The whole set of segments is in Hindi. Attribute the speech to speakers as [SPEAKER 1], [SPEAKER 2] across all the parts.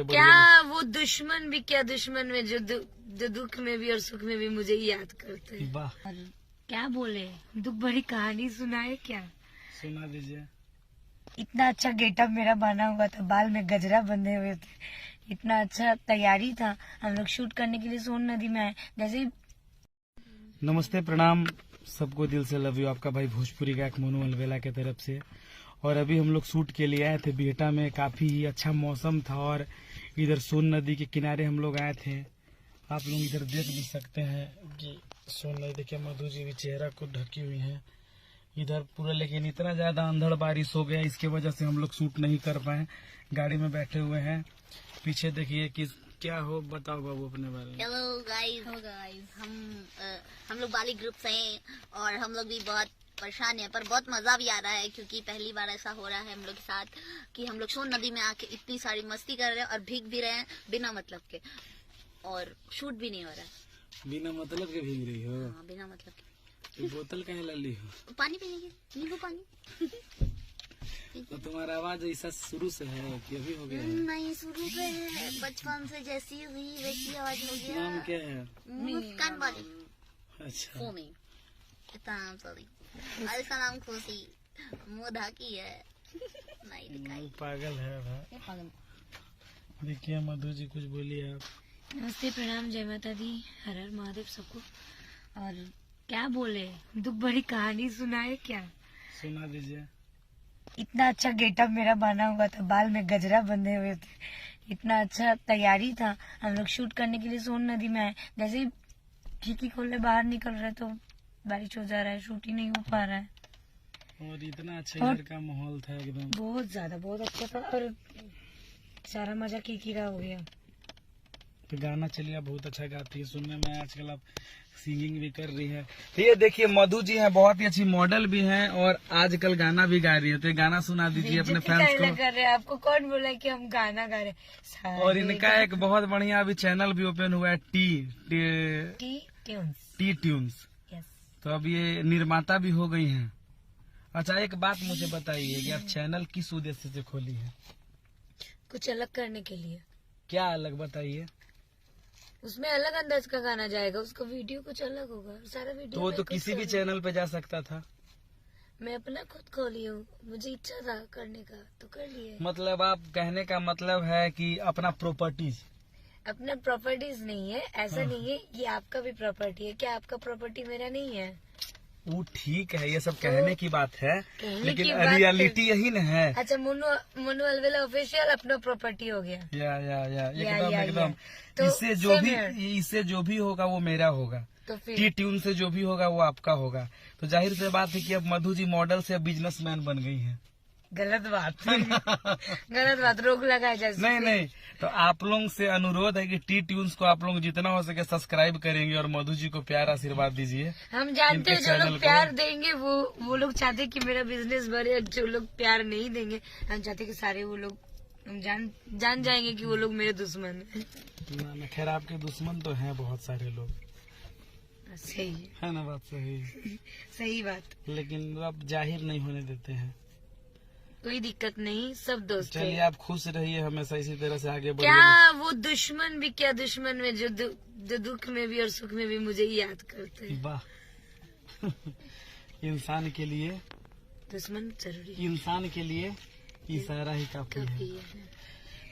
[SPEAKER 1] क्या वो दुश्मन भी क्या दुश्मन में जो दुख में भी और सुख में भी मुझे ही याद करते हैं।
[SPEAKER 2] वाह,
[SPEAKER 1] और क्या बोले, दुख भरी कहानी सुनाए क्या?
[SPEAKER 2] सुना दीजिए।
[SPEAKER 1] इतना अच्छा गेटअप मेरा बना हुआ था, बाल में गजरा बंधे हुए थे, इतना अच्छा तैयारी था। हम लोग शूट करने के लिए सोन नदी में आए, जैसे ही
[SPEAKER 2] नमस्ते, प्रणाम सबको, दिल से लव यू। आपका भाई भोजपुरी गायक मोनू अलवेला के तरफ से। और अभी हम लोग शूट के लिए आए थे बिहटा में। काफी ही अच्छा मौसम था और इधर सोन नदी के किनारे हम लोग आए थे। आप लोग इधर देख भी सकते हैं कि सोन नदी के मधु जी भी चेहरा को ढकी हुई है इधर पूरा। लेकिन इतना ज्यादा अंधड़ बारिश हो गया, इसके वजह से हम लोग शूट नहीं कर पाए। गाड़ी में बैठे हुए हैं। पीछे देखिए कि क्या हो, बताओ बाबू अपने बारे में।
[SPEAKER 3] हेलो गाइस, हम लोग बाली ग्रुप से हैं और हम लोग भी बहुत परेशान हैं, पर बहुत मजा भी आ रहा है क्योंकि पहली बार ऐसा हो रहा है हम लोग के साथ कि हम लोग सोन नदी में आके इतनी सारी मस्ती कर रहे हैं और भीग भी रहे हैं बिना मतलब के, और शूट भी नहीं हो रहा है।
[SPEAKER 2] बिना मतलब के भीग रही हो?
[SPEAKER 3] हाँ, बिना मतलब के।
[SPEAKER 2] बोतल कहीं ला ली हो?
[SPEAKER 3] पानी पिएंगे, नींबू पानी।
[SPEAKER 2] तो तुम्हारा आवाज ऐसा शुरू से है कि अभी हो गया है?
[SPEAKER 3] नहीं, शुरू से है, बचपन से जैसी हुई वैसी आवाज हो गया।
[SPEAKER 2] नाम क्या है?
[SPEAKER 3] मुस्कान वाली।
[SPEAKER 2] अच्छा,
[SPEAKER 3] सोनी, इतना नाम सॉरी। और इसका नाम खुशी, मुँह ढाकी है, नहीं दिखाई।
[SPEAKER 2] पागल है भाई। देखिए मधु जी, कुछ बोलिए आप।
[SPEAKER 1] नमस्ते, प्रणाम, जय माता दी, हर हर महादेव सबको। और क्या बोले, दुख भरी कहानी सुनाए क्या?
[SPEAKER 2] सुना दीजिए।
[SPEAKER 1] इतना अच्छा गेटअप मेरा बना हुआ था, बाल में गजरा बंधे हुए थे, इतना अच्छा तैयारी था। हम लोग शूट करने के लिए सोन नदी में आए, जैसे ही खिड़की खोले बाहर निकल रहे तो बारिश हो जा रहा है, शूट ही नहीं हो पा रहा है।
[SPEAKER 2] और इतना अच्छा इधर का माहौल था एकदम,
[SPEAKER 1] बहुत ज्यादा, बहुत अच्छा था और सारा मजा किरकिरा हो गया।
[SPEAKER 2] तो गाना चलिए, आप बहुत अच्छा गाती है, सुनने में आजकल आप सिंगिंग भी कर रही है। तो ये देखिए मधु जी हैं, बहुत ही अच्छी मॉडल भी हैं और आजकल गाना भी गा रही है। तो ये गाना सुना दीजिए अपने फैंस को।
[SPEAKER 1] कर रहे हैं, आपको कौन बोला कि हम गाना गा रहे हैं?
[SPEAKER 2] और इनका एक बहुत बढ़िया अभी चैनल भी ओपन हुआ है,
[SPEAKER 1] टी
[SPEAKER 2] ट्यून्स। तो अब ये निर्माता भी हो गई हैं। अच्छा, एक बात मुझे बताइए कि आप चैनल किस उद्देश्य से खोली है?
[SPEAKER 1] कुछ अलग करने के लिए।
[SPEAKER 2] क्या अलग, बताइए।
[SPEAKER 1] उसमें अलग अंदाज का गाना जाएगा, उसका वीडियो कुछ अलग होगा, सारा वीडियो
[SPEAKER 2] तो वो तो किसी भी चैनल पे जा सकता था।
[SPEAKER 1] मैं अपना खुद खोली हूँ, मुझे इच्छा था करने का तो कर लिए।
[SPEAKER 2] मतलब आप कहने का मतलब है कि अपना प्रॉपर्टीज?
[SPEAKER 1] अपना प्रॉपर्टीज नहीं है, ऐसा नहीं है, ये आपका भी प्रॉपर्टी है। क्या आपका प्रॉपर्टी मेरा नहीं है?
[SPEAKER 2] वो ठीक है, ये सब कहने की बात है, लेकिन
[SPEAKER 1] की बात
[SPEAKER 2] रियलिटी यही न है।
[SPEAKER 1] अच्छा, मोनू अलवेला ऑफिशियल अपना प्रॉपर्टी हो गया।
[SPEAKER 2] एकदम
[SPEAKER 1] तो
[SPEAKER 2] इससे जो भी होगा वो मेरा होगा।
[SPEAKER 1] तो फिर
[SPEAKER 2] टी ट्यून से जो भी होगा वो आपका होगा। तो जाहिर से बात है कि अब मधु जी मॉडल से बिजनेसमैन बन गई हैं।
[SPEAKER 1] गलत बात गलत बात, रोक लगा जैसे।
[SPEAKER 2] नहीं, तो आप लोगों से अनुरोध है कि टी ट्यून्स को आप लोग जितना हो सके सब्सक्राइब करेंगे और मधु जी को प्यार आशीर्वाद दीजिए।
[SPEAKER 1] हम जानते हैं जो लोग प्यार देंगे वो लोग चाहते कि मेरा बिजनेस बढ़े, जो लोग प्यार नहीं देंगे हम चाहते कि सारे वो लोग हम जान जाएंगे कि वो लोग मेरे दुश्मन हैं।
[SPEAKER 2] खैर, आपके दुश्मन तो हैं बहुत सारे लोग।
[SPEAKER 1] सही
[SPEAKER 2] है ना, बात सही
[SPEAKER 1] सही बात।
[SPEAKER 2] लेकिन आप जाहिर नहीं होने देते हैं।
[SPEAKER 1] कोई दिक्कत नहीं, सब दोस्त हैं।
[SPEAKER 2] चलिए, आप खुश रहिए हमेशा इसी तरह से आगे बढ़िए।
[SPEAKER 1] क्या वो दुश्मन भी क्या दुश्मन में जो दुख में भी और सुख में भी मुझे ही याद करते हैं।
[SPEAKER 2] वाह इंसान के लिए
[SPEAKER 1] दुश्मन जरूरी है,
[SPEAKER 2] इंसान के लिए इशारा ही काफी
[SPEAKER 1] काफी
[SPEAKER 2] है।
[SPEAKER 1] है।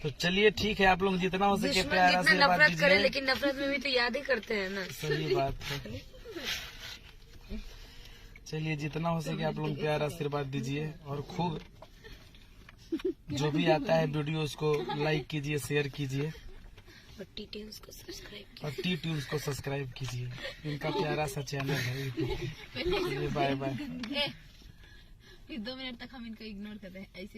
[SPEAKER 2] तो चलिए ठीक है, आप लोग जितना हो सके
[SPEAKER 1] दुश्मन
[SPEAKER 2] प्यार
[SPEAKER 1] जितना
[SPEAKER 2] आशीर्वाद
[SPEAKER 1] नफरत करे,
[SPEAKER 2] दीजिए।
[SPEAKER 1] लेकिन नफरत में भी तो याद ही करते हैं ना।
[SPEAKER 2] सही बात है। चलिए, जितना हो सके आप लोग प्यार आशीर्वाद दीजिए और खूब जो भी आता है वीडियो उसको लाइक कीजिए, शेयर कीजिए
[SPEAKER 1] और टी ट्यून्स को सब्सक्राइब
[SPEAKER 2] और टी ट्यून्स को सब्सक्राइब कीजिए। इनका प्यारा सा चैनल है। चलिए, बाय बाय।
[SPEAKER 3] 2 मिनट तक हम इनको इग्नोर कर रहे हैं ऐसे।